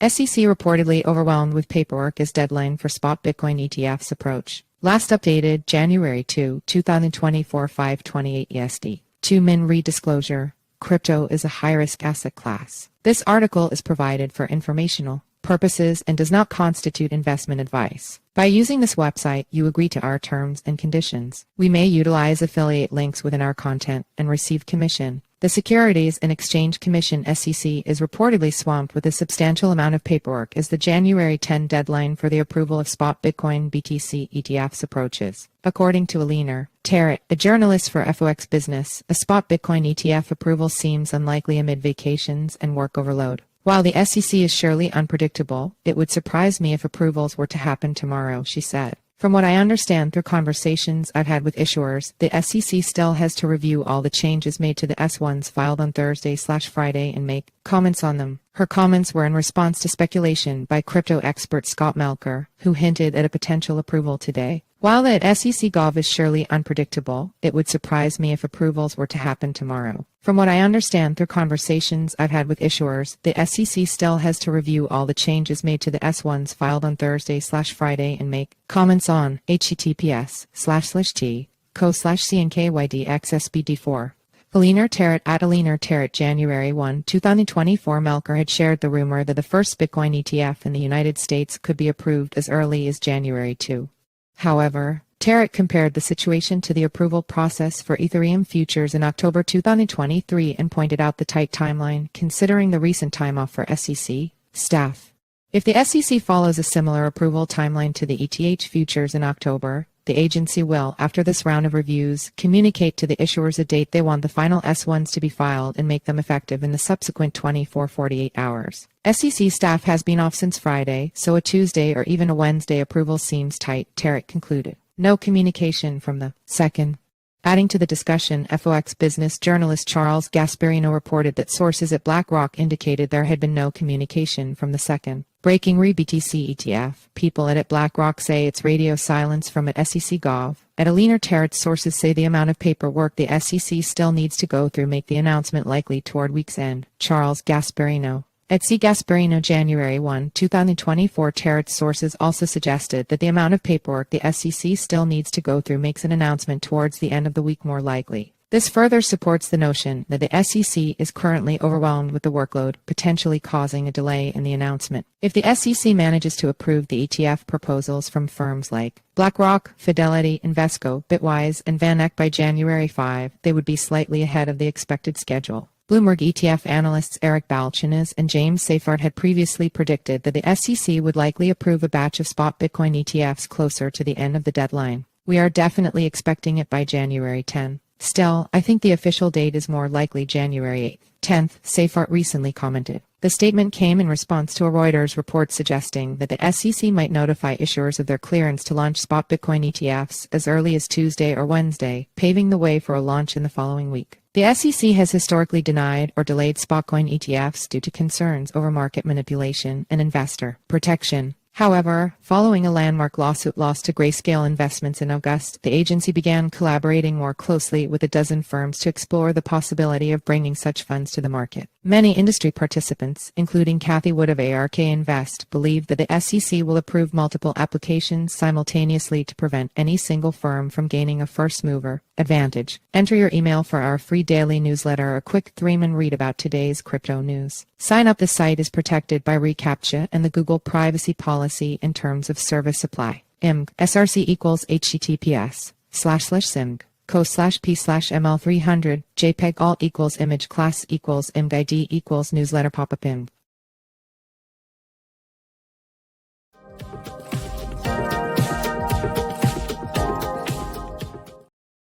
SEC reportedly overwhelmed with paperwork as deadline for spot Bitcoin ETFs approach. Last updated January 2, 2024 5:28 EST. 2 Min re-disclosure. Crypto is a high-risk asset class. This article is provided for informational purposes and does not constitute investment advice. By using this website, you agree to our terms and conditions. We may utilize affiliate links within our content and receive commission. The Securities and Exchange Commission (SEC) is reportedly swamped with a substantial amount of paperwork as the January 10 deadline for the approval of spot Bitcoin BTC ETFs approaches. According to Eleanor Terrett, a journalist for FOX Business, a spot Bitcoin ETF approval seems unlikely amid vacations and work overload. While the SEC is surely unpredictable, it would surprise me if approvals were to happen tomorrow, she said. From what I understand through conversations I've had with issuers, the SEC still has to review all the changes made to the S1s filed on Thursday/Friday and make comments on them. Her comments were in response to speculation by crypto expert Scott Melker, who hinted at a potential approval today. While the SEC gov is surely unpredictable, it would surprise me if approvals were to happen tomorrow. From what I understand through conversations I've had with issuers, the SEC still has to review all the changes made to the S1s filed on Thursday/Friday and make comments on https://t.co/cnkyydxsbd4. Eleanor Terrett at Eleanor Terrett January 1, 2024 Melker had shared the rumor that the first Bitcoin ETF in the United States could be approved as early as January 2. However, Terrett compared the situation to the approval process for Ethereum futures in October 2023 and pointed out the tight timeline, considering the recent time off for SEC staff. If the SEC follows a similar approval timeline to the ETH futures in October, the agency will, after this round of reviews, communicate to the issuers a date they want the final S1s to be filed and make them effective in the subsequent 24-48 hours. SEC staff has been off since Friday, so a Tuesday or even a Wednesday approval seems tight, Terrett concluded. No communication from the second. Adding to the discussion, FOX Business journalist Charles Gasparino reported that sources at BlackRock indicated there had been no communication from the second. Breaking re-BTC ETF. People at BlackRock say it's radio silence from at SEC Gov. At Eleanor Terrett, sources say the amount of paperwork the SEC still needs to go through make the announcement likely toward week's end. Charles Gasparino. At C. Gasparino January 1, 2024 Terrett's sources also suggested that the amount of paperwork the SEC still needs to go through makes an announcement towards the end of the week more likely. This further supports the notion that the SEC is currently overwhelmed with the workload, potentially causing a delay in the announcement. If the SEC manages to approve the ETF proposals from firms like BlackRock, Fidelity, Invesco, Bitwise, and VanEck by January 5, they would be slightly ahead of the expected schedule. Bloomberg ETF analysts Eric Balchunas and James Seyffart had previously predicted that the SEC would likely approve a batch of spot Bitcoin ETFs closer to the end of the deadline. We are definitely expecting it by January 10. Still, I think the official date is more likely January 8. 10th, Seyffart recently commented. The statement came in response to a Reuters report suggesting that the SEC might notify issuers of their clearance to launch spot Bitcoin ETFs as early as Tuesday or Wednesday, paving the way for a launch in the following week. The SEC has historically denied or delayed spotcoin ETFs due to concerns over market manipulation and investor protection. However, following a landmark lawsuit lost to Grayscale Investments in August, the agency began collaborating more closely with a dozen firms to explore the possibility of bringing such funds to the market. Many industry participants, including Kathy Wood of ARK Invest, believe that the SEC will approve multiple applications simultaneously to prevent any single firm from gaining a first-mover advantage. Enter your email for our free daily newsletter, a quick 3-minute read about today's crypto news. Sign up. The site is protected by reCAPTCHA and the Google privacy policy in terms of service supply. IMG SRC equals https://simg co/p/ml300 JPEG alt equals image class equals img ID equals newsletter pop-up img.